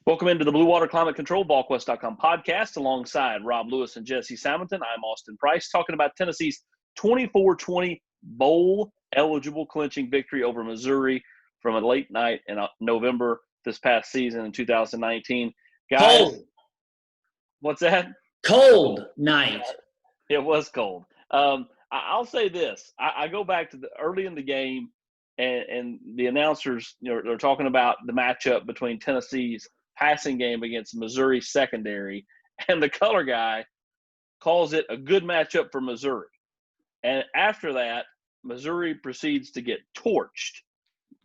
Welcome into the Blue Water Climate Control Volquest.com podcast alongside Rob Lewis and Jesse Simonton. I'm Austin Price talking about Tennessee's 24-20 bowl-eligible clinching victory over Missouri from a late night in November this past season in 2019. Guys, cold. What's that? Cold night. It was cold. I'll say this. I go back to early in the game, and the announcers, they're talking about the matchup between Tennessee's passing game against Missouri secondary, and the color guy calls it a good matchup for Missouri. And after that, Missouri proceeds to get torched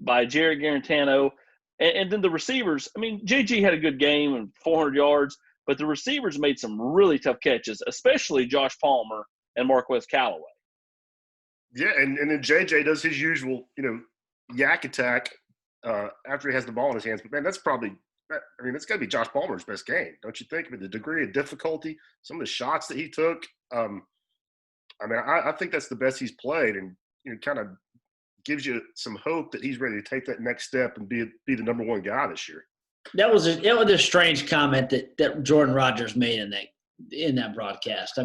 by Jared Garantano. And then the receivers, JG had a good game and 400 yards, but the receivers made some really tough catches, especially Josh Palmer and Volquest Callaway. Yeah, and then JJ does his usual, yak attack after he has the ball in his hands. But, man, that's got to be Josh Palmer's best game, don't you think? The degree of difficulty, some of the shots that he took. I think that's the best he's played, and kind of gives you some hope that he's ready to take that next step and be the number one guy this year. That was a strange comment that Jordan Rodgers made in that broadcast.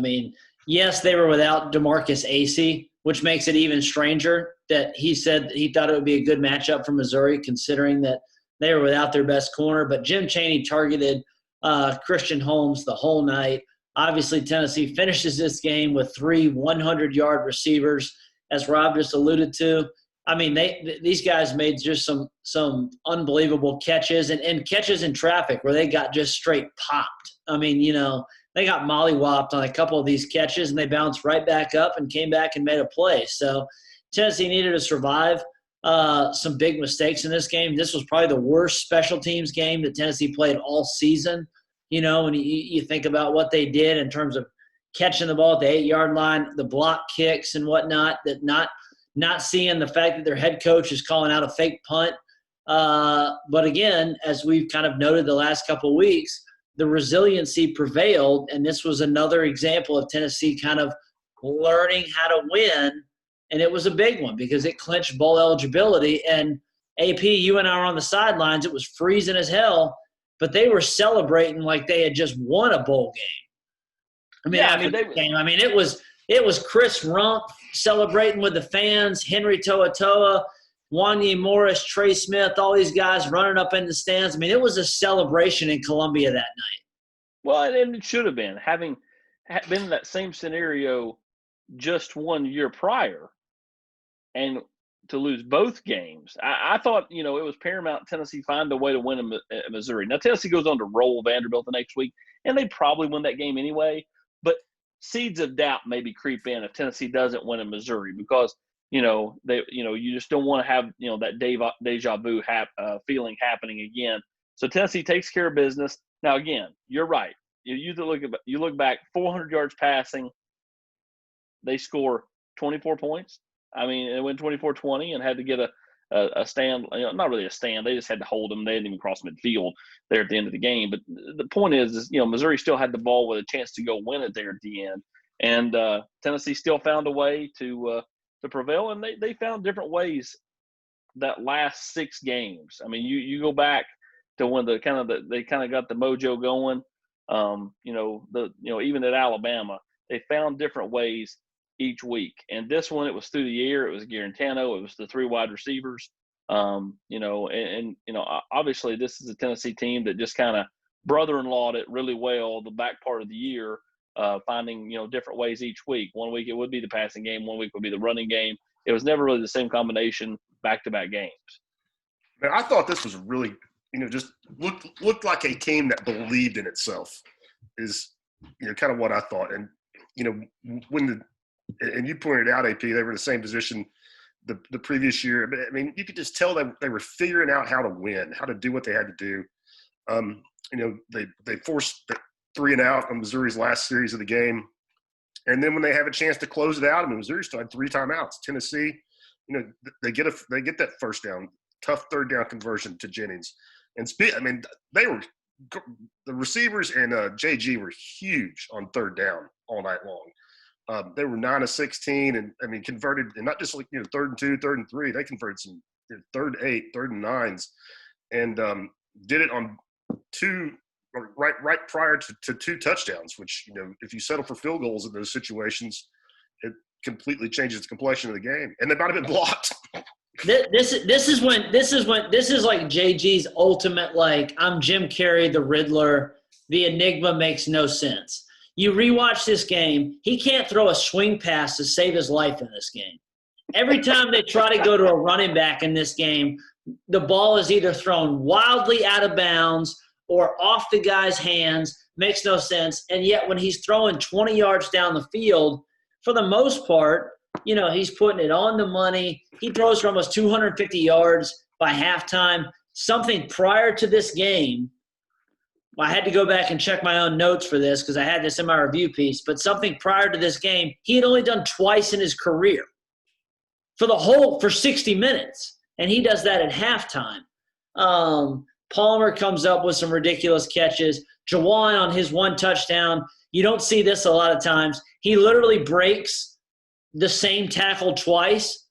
Yes, they were without DeMarcus Acey, which makes it even stranger that he said he thought it would be a good matchup for Missouri, considering that they were without their best corner. But Jim Chaney targeted Christian Holmes the whole night. Obviously, Tennessee finishes this game with 3 100-yard receivers, as Rob just alluded to. These guys made just some unbelievable catches and catches in traffic where they got just straight popped. They got mollywopped on a couple of these catches, and they bounced right back up and came back and made a play. So Tennessee needed to survive some big mistakes in this game. This was probably the worst special teams game that Tennessee played all season. When you think about what they did in terms of catching the ball at the 8-yard line, the block kicks and whatnot, that not seeing the fact that their head coach is calling out a fake punt. But again, as we've kind of noted the last couple of weeks, the resiliency prevailed, and this was another example of Tennessee kind of learning how to win, and it was a big one because it clinched bowl eligibility. And AP, you and I were on the sidelines. It was freezing as hell, but they were celebrating like they had just won a bowl game. It was Chris Rump celebrating with the fans, Henry To'oTo'o, Wanye Morris, Trey Smith, all these guys running up in the stands. It was a celebration in Columbia that night. Well, and it should have been. Having been in that same scenario just 1 year prior and to lose both games, I thought, it was paramount Tennessee find a way to win at Missouri. Now, Tennessee goes on to roll Vanderbilt the next week, and they probably win that game anyway. But seeds of doubt maybe creep in if Tennessee doesn't win in Missouri because – you just don't want to have, that deja vu feeling happening again. So Tennessee takes care of business. Now, again, you're right. You look back, 400 yards passing, they score 24 points. It went 24-20 and had to get a stand, not really a stand. They just had to hold them. They didn't even cross midfield there at the end of the game. But the point is Missouri still had the ball with a chance to go win it there at the end. And Tennessee still found a way to prevail, and they found different ways that last 6 games. You go back to when they kind of got the mojo going. Even at Alabama, they found different ways each week. And this one, it was through the air. It was Garantano. It was the 3 wide receivers. Obviously, this is a Tennessee team that just kind of brother-in-lawed it really well the back part of the year. Finding, different ways each week. 1 week it would be the passing game. 1 week would be the running game. It was never really the same combination back-to-back games. Man, I thought this was really, just looked like a team that believed in itself is, kind of what I thought. And, and you pointed out, AP, they were in the same position the previous year. But, you could just tell that they were figuring out how to win, how to do what they had to do. They forced – 3 and out on Missouri's last series of the game. And then when they have a chance to close it out, Missouri still had 3 timeouts. Tennessee, they get that first down, tough third down conversion to Jennings. And they were the receivers and JG were huge on third down all night long. They were 9 of 16 and converted, and not just 3rd and 2, 3rd and 3. They converted some 3rd and 8, 3rd and 9s, and did it on two or right prior to 2 touchdowns, which, if you settle for field goals in those situations, it completely changes the complexion of the game. And they might have been blocked. This is like JG's ultimate, like, I'm Jim Carrey, the Riddler. The enigma makes no sense. You rewatch this game, he can't throw a swing pass to save his life in this game. Every time they try to go to a running back in this game, the ball is either thrown wildly out of bounds or off the guy's hands. Makes no sense. And yet when he's throwing 20 yards down the field, for the most part, he's putting it on the money. He throws for almost 250 yards by halftime. Something prior to this game, I had to go back and check my own notes for this because I had this in my review piece, but something prior to this game, he had only done twice in his career for 60 minutes, and he does that at halftime. Palmer comes up with some ridiculous catches. Jawan on his 1 touchdown, you don't see this a lot of times. He literally breaks the same tackle twice.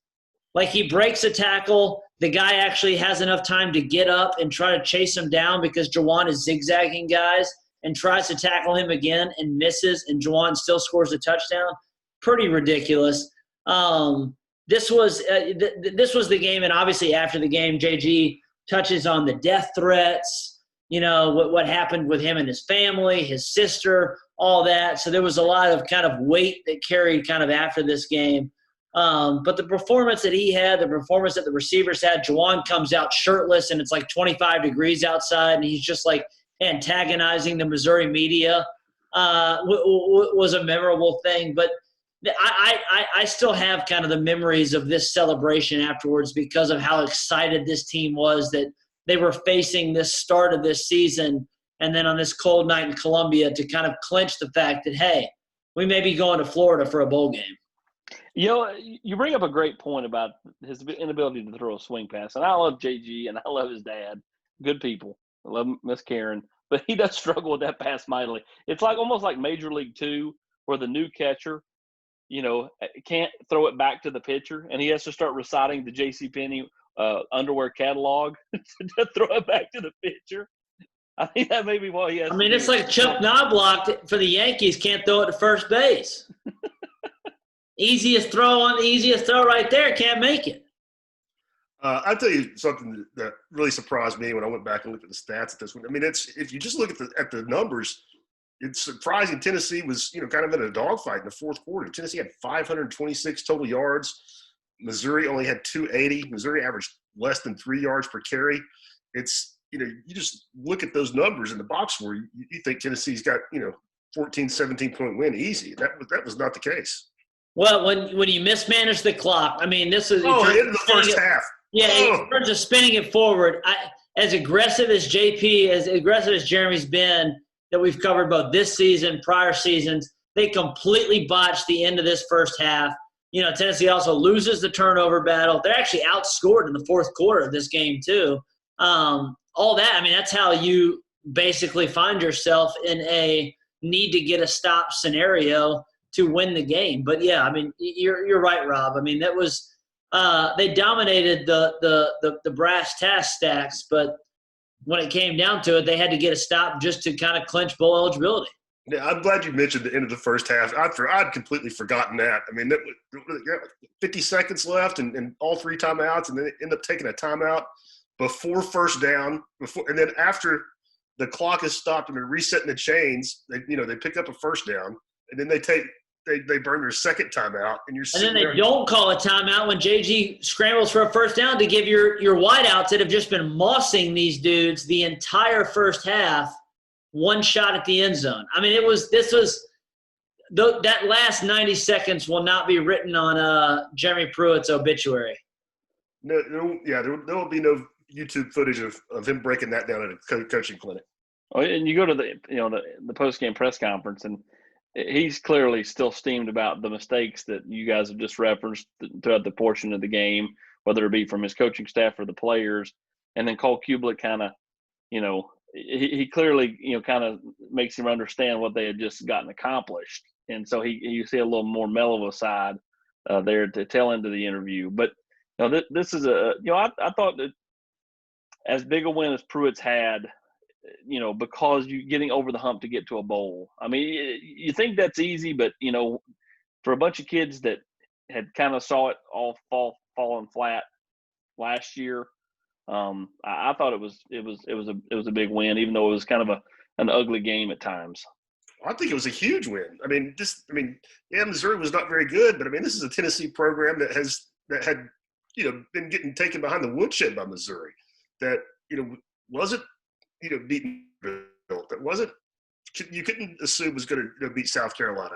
Like, he breaks a tackle, the guy actually has enough time to get up and try to chase him down because Jawan is zigzagging guys and tries to tackle him again and misses, and Jawan still scores a touchdown. Pretty ridiculous. This was the game, and obviously after the game, JG touches on the death threats, what happened with him and his family, his sister, all that. So there was a lot of kind of weight that carried kind of after this game. But the performance that he had, the performance that the receivers had, Jawan comes out shirtless and it's like 25 degrees outside and he's just like antagonizing the Missouri media, was a memorable thing. But I still have kind of the memories of this celebration afterwards because of how excited this team was that they were facing this start of this season and then on this cold night in Columbia to kind of clinch the fact that, hey, we may be going to Florida for a bowl game. You bring up a great point about his inability to throw a swing pass. And I love JG and I love his dad. Good people. I love Miss Karen. But he does struggle with that pass mightily. It's like almost like Major League 2 where the new catcher, can't throw it back to the pitcher. And he has to start reciting the JCPenney underwear catalog to throw it back to the pitcher. I think that may be what he has. It's like Chuck Knobloch for the Yankees can't throw it to first base. Easiest throw right there, can't make it. I'll tell you something that really surprised me when I went back and looked at the stats at this one. If you just look at the numbers, it's surprising. Tennessee was, kind of in a dogfight in the fourth quarter. Tennessee had 526 total yards. Missouri only had 280. Missouri averaged less than 3 yards per carry. It's, you just look at those numbers in the box score, you think Tennessee's got, 14, 17-point win easy. That was not the case. Well, when you mismanage the clock, this is – in the first half. Yeah, in terms of spinning it forward, as aggressive as Jeremy's been that we've covered both this season, prior seasons, they completely botched the end of this first half. Tennessee also loses the turnover battle. They're actually outscored in the fourth quarter of this game too. All that, that's how you basically find yourself in a need to get a stop scenario to win the game. But yeah, you're right, Rob. That was they dominated the brass tass stacks, but when it came down to it, they had to get a stop just to kind of clinch bowl eligibility. Yeah, I'm glad you mentioned the end of the first half. I'd completely forgotten that. That 50 seconds left and all 3 timeouts, and then they end up taking a timeout before first down. And then after the clock is stopped and they're resetting the chains, they pick up a first down, and then they burn their second timeout, and then they don't call a timeout when JG scrambles for a first down to give your wideouts that have just been mossing these dudes the entire first half one shot at the end zone. That last 90 seconds will not be written on Jeremy Pruitt's obituary. No, there will be no YouTube footage of him breaking that down at a coaching clinic. Oh, and you go to the post-game press conference, and he's clearly still steamed about the mistakes that you guys have just referenced throughout the portion of the game, whether it be from his coaching staff or the players. And then Cole Kublik kind of, he clearly, kind of makes him understand what they had just gotten accomplished. And so you see a little more mellow of a side there to tail into the interview. But this is I thought that as big a win as Pruitt's had, because you're getting over the hump to get to a bowl. I mean, you think that's easy, but for a bunch of kids that had kind of saw it all falling flat last year, I thought it was a big win, even though it was kind of an ugly game at times. I think it was a huge win. Missouri was not very good, but this is a Tennessee program that had been getting taken behind the woodshed by Missouri, that wasn't beaten. That wasn't, you couldn't assume was going to beat South Carolina.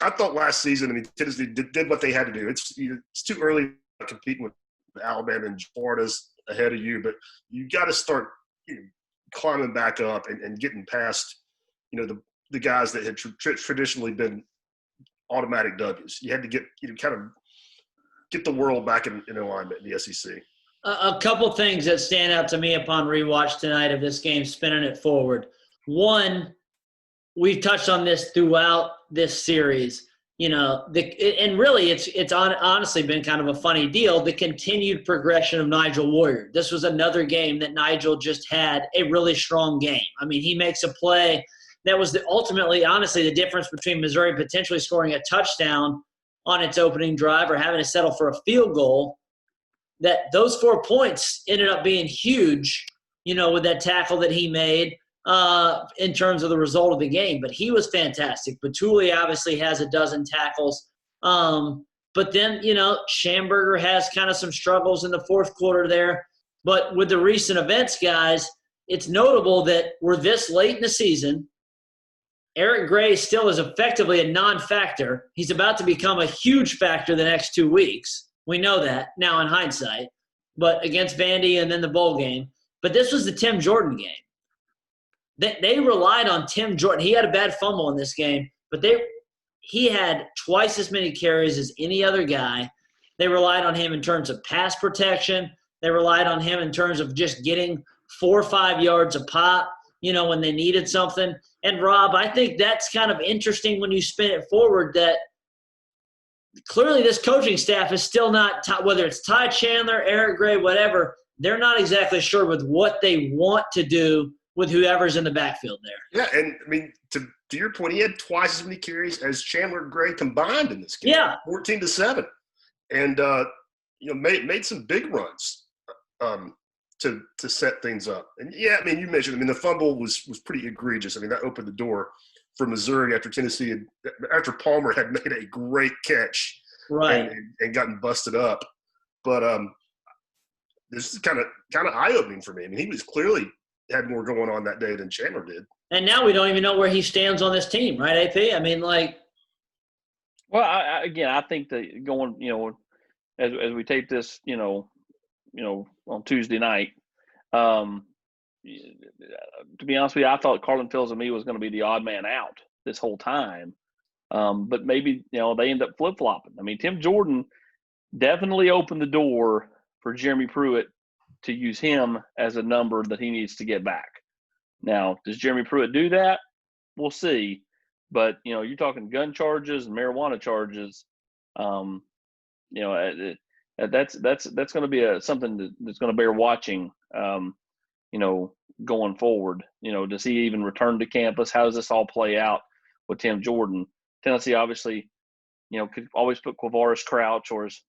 I thought last season, Tennessee did what they had to do. It's too early competing with Alabama and Florida's ahead of you, but you got to start climbing back up and getting past the guys that had traditionally been automatic W's. You had to get kind of get the world back in alignment in the SEC. A couple things that stand out to me upon rewatch tonight of this game, spinning it forward. One, we've touched on this throughout this series. And really it's honestly been kind of a funny deal, the continued progression of Nigel Warrior. This was another game that Nigel just had a really strong game. He makes a play that was ultimately, honestly, the difference between Missouri potentially scoring a touchdown on its opening drive or having to settle for a field goal. That those 4 points ended up being huge, with that tackle that he made in terms of the result of the game. But he was fantastic. Batuli obviously has a dozen tackles. But then, Schamberger has kind of some struggles in the fourth quarter there. But with the recent events, guys, it's notable that we're this late in the season. Eric Gray still is effectively a non-factor. He's about to become a huge factor the next 2 weeks. We know that now in hindsight, but against Vandy and then the bowl game. But this was the Tim Jordan game. They relied on Tim Jordan. He had a bad fumble in this game, but he had twice as many carries as any other guy. They relied on him in terms of pass protection. They relied on him in terms of just getting 4 or 5 yards a pop, when they needed something. And, Rob, I think that's kind of interesting when you spin it forward that clearly this coaching staff is still not, whether it's Ty Chandler, Eric Gray, whatever, they're not exactly sure with what they want to do with whoever's in the backfield there. Yeah, and, to your point, he had twice as many carries as Chandler and Gray combined in this game. Yeah. 14-7. And, made some big runs to set things up. And, yeah, you mentioned, the fumble was pretty egregious. That opened the door for Missouri after Palmer had made a great catch, right, and gotten busted up. But this is kind of eye-opening for me. He was clearly had more going on that day than Chandler did. And now we don't even know where he stands on this team, right, AP? Well, I think that going, as we tape this, on Tuesday night. To be honest with you, I thought Carlin Fields and me was going to be the odd man out this whole time. But maybe, they end up flip-flopping. Tim Jordan definitely opened the door for Jeremy Pruitt to use him as a number that he needs to get back. Now, does Jeremy Pruitt do that? We'll see. But, you're talking gun charges and marijuana charges. That's going to be something that's going to bear watching, going forward. Does he even return to campus? How does this all play out with Tim Jordan? Tennessee obviously, could always put Quavaris Crouch, or as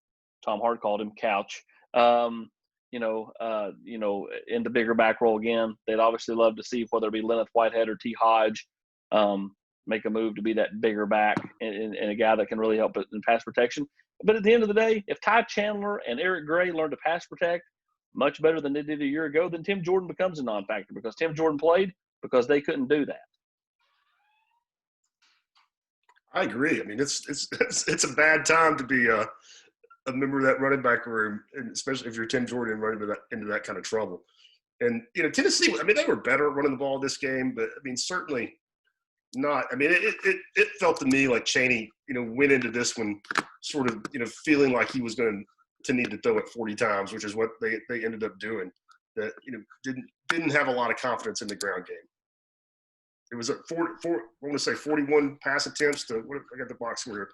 Tom Hart called him, Couch, in the bigger back role again. They'd obviously love to see whether it be Lenneth Whitehead or T. Hodge make a move to be that bigger back and a guy that can really help in pass protection. But at the end of the day, if Ty Chandler and Eric Gray learn to pass protect much better than they did a year ago, then Tim Jordan becomes a non-factor because Tim Jordan played because they couldn't do that. I agree. It's a bad time to be a member of that running back room, and especially if you're Tim Jordan running into that kind of trouble. And Tennessee, they were better at running the ball this game, but certainly not. It felt to me like Chaney, went into this one sort of, feeling like he was going to need to throw it 40 times, which is what they ended up doing. That didn't have a lot of confidence in the ground game. It was 41 pass attempts to I got the box score.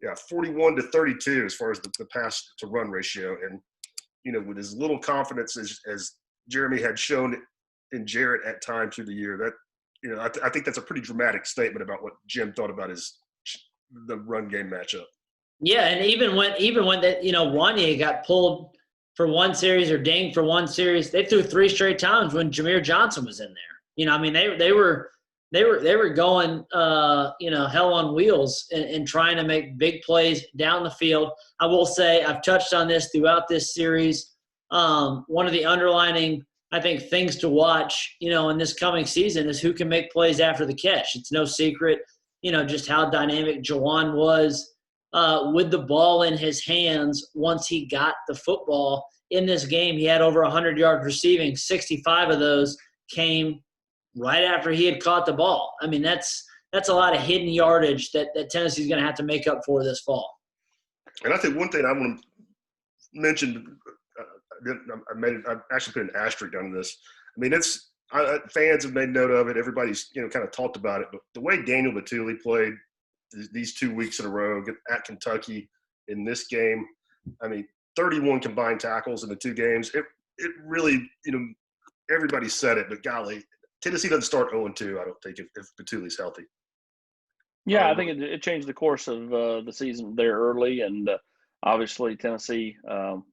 Yeah, 41 to 32 as far as the pass to run ratio, and with as little confidence as Jeremy had shown in Jarrett at times through the year. That, you know, I think that's a pretty dramatic statement about what Jim thought about the run game matchup. Yeah, and even when that, you know, Wanye got pulled for one series or dinged for one series, they threw 3 straight times when Jameer Johnson was in there. You know, I mean, they were going you know, hell on wheels and trying to make big plays down the field. I will say, I've touched on this throughout this series. One of the underlining, I think, things to watch, you know, in this coming season is who can make plays after the catch. It's no secret, you know, just how dynamic Jawan was with the ball in his hands once he got the football. In this game, he had over 100 yards receiving. 65 of those came right after he had caught the ball. I mean, that's a lot of hidden yardage that Tennessee's going to have to make up for this fall. And I think one thing I want to mention, I've actually put an asterisk on this. I mean, fans have made note of it. Everybody's, you know, kind of talked about it. But the way Daniel Batuli played these 2 weeks in a row at Kentucky in this game, I mean, 31 combined tackles in the 2 games. It really, you know, everybody said it, but golly, Tennessee doesn't start 0-2, I don't think, if Batuli's healthy. Yeah, I think it changed the course of the season there early, and obviously Tennessee,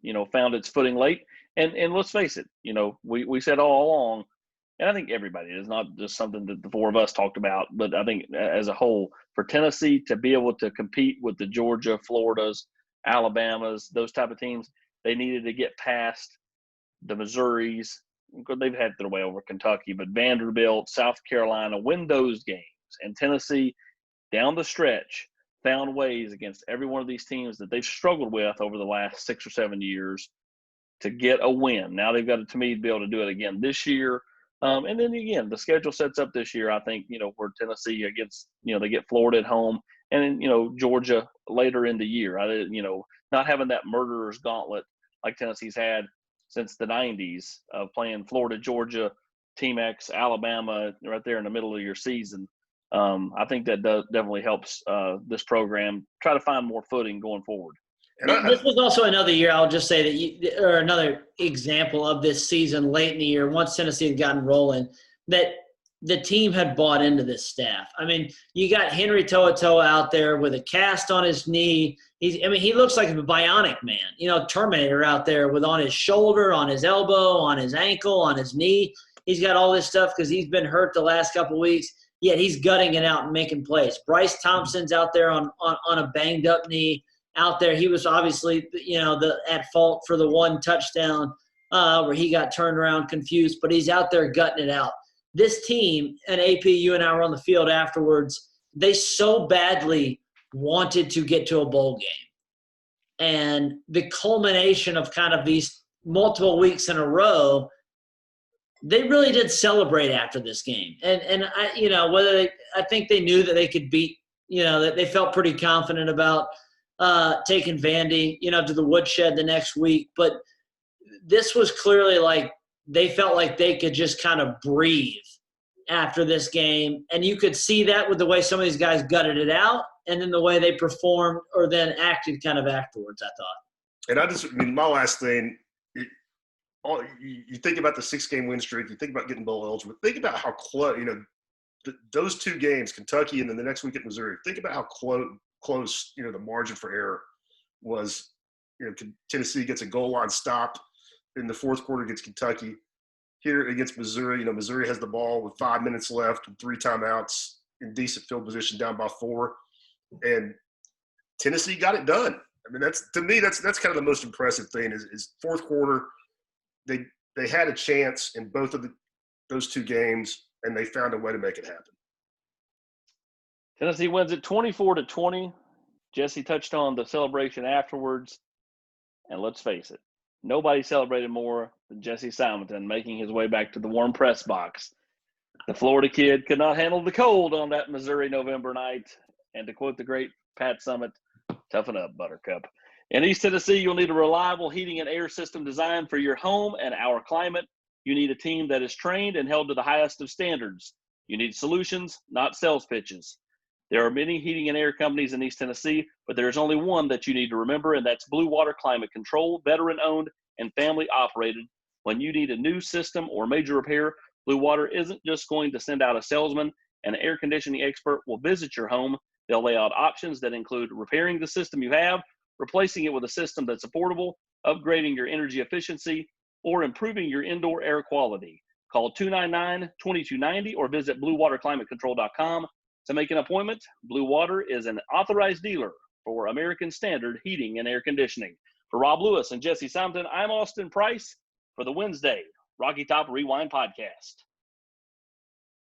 you know, found its footing late. And let's face it, you know, we said all along, and I think everybody, it's not just something that the 4 of us talked about, but I think as a whole, for Tennessee to be able to compete with the Georgia, Floridas, Alabamas, those type of teams, they needed to get past the Missouris. They've had their way over Kentucky, but Vanderbilt, South Carolina, win those games. And Tennessee, down the stretch, found ways against every one of these teams that they've struggled with over the last 6 or 7 years to get a win. Now they've got to me be able to do it again this year. And then again, the schedule sets up this year, I think, you know, where Tennessee against, you know, they get Florida at home and then, you know, Georgia later in the year. You know, not having that murderer's gauntlet like Tennessee's had since the 90s of playing Florida, Georgia, Team X, Alabama right there in the middle of your season. I think that definitely helps this program try to find more footing going forward. And this was also another year, I'll just say that or another example of this season late in the year, once Tennessee had gotten rolling, that the team had bought into this staff. I mean, you got Henry To'oTo'o out there with a cast on his knee. He looks like a bionic man, you know, Terminator out there with on his shoulder, on his elbow, on his ankle, on his knee. He's got all this stuff because he's been hurt the last couple of weeks, yet he's gutting it out and making plays. Bryce Thompson's out there on a banged-up knee out there. He was obviously, you know, at fault for the one touchdown where he got turned around confused, but he's out there gutting it out. This team, and AP, you and I were on the field afterwards, they so badly wanted to get to a bowl game. And the culmination of kind of these multiple weeks in a row, they really did celebrate after this game. And I, you know, I think they knew that they could beat, you know, that they felt pretty confident about taking Vandy, you know, to the woodshed the next week. But this was clearly like they felt like they could just kind of breathe after this game. And you could see that with the way some of these guys gutted it out and then the way they performed or then acted kind of afterwards, I thought. And my last thing, you think about the 6-game win streak, you think about getting bowl eligible, think about how close, you know, those 2 games, Kentucky and then the next week at Missouri, think about how close, you know, the margin for error was. You know, Tennessee gets a goal line stop in the 4th quarter against Kentucky. Here against Missouri, you know, Missouri has the ball with 5 minutes left and 3 timeouts in decent field position down by 4. And Tennessee got it done. I mean, that's kind of the most impressive thing is 4th quarter, they had a chance in both of those 2 games, and they found a way to make it happen. Tennessee wins it 24-20. Jesse touched on the celebration afterwards. And let's face it, nobody celebrated more than Jesse Simonton making his way back to the warm press box. The Florida kid could not handle the cold on that Missouri November night. And to quote the great Pat Summitt, toughen up, Buttercup. In East Tennessee, you'll need a reliable heating and air system designed for your home and our climate. You need a team that is trained and held to the highest of standards. You need solutions, not sales pitches. There are many heating and air companies in East Tennessee, but there is only one that you need to remember, and that's Blue Water Climate Control, veteran-owned and family-operated. When you need a new system or major repair, Blue Water isn't just going to send out a salesman. An air conditioning expert will visit your home. They'll lay out options that include repairing the system you have, replacing it with a system that's affordable, upgrading your energy efficiency, or improving your indoor air quality. Call 299-2290 or visit bluewaterclimatecontrol.com to make an appointment. Blue Water is an authorized dealer for American Standard Heating and Air Conditioning. For Rob Lewis and Jesse Sompton, I'm Austin Price for the Wednesday Rocky Top Rewind podcast.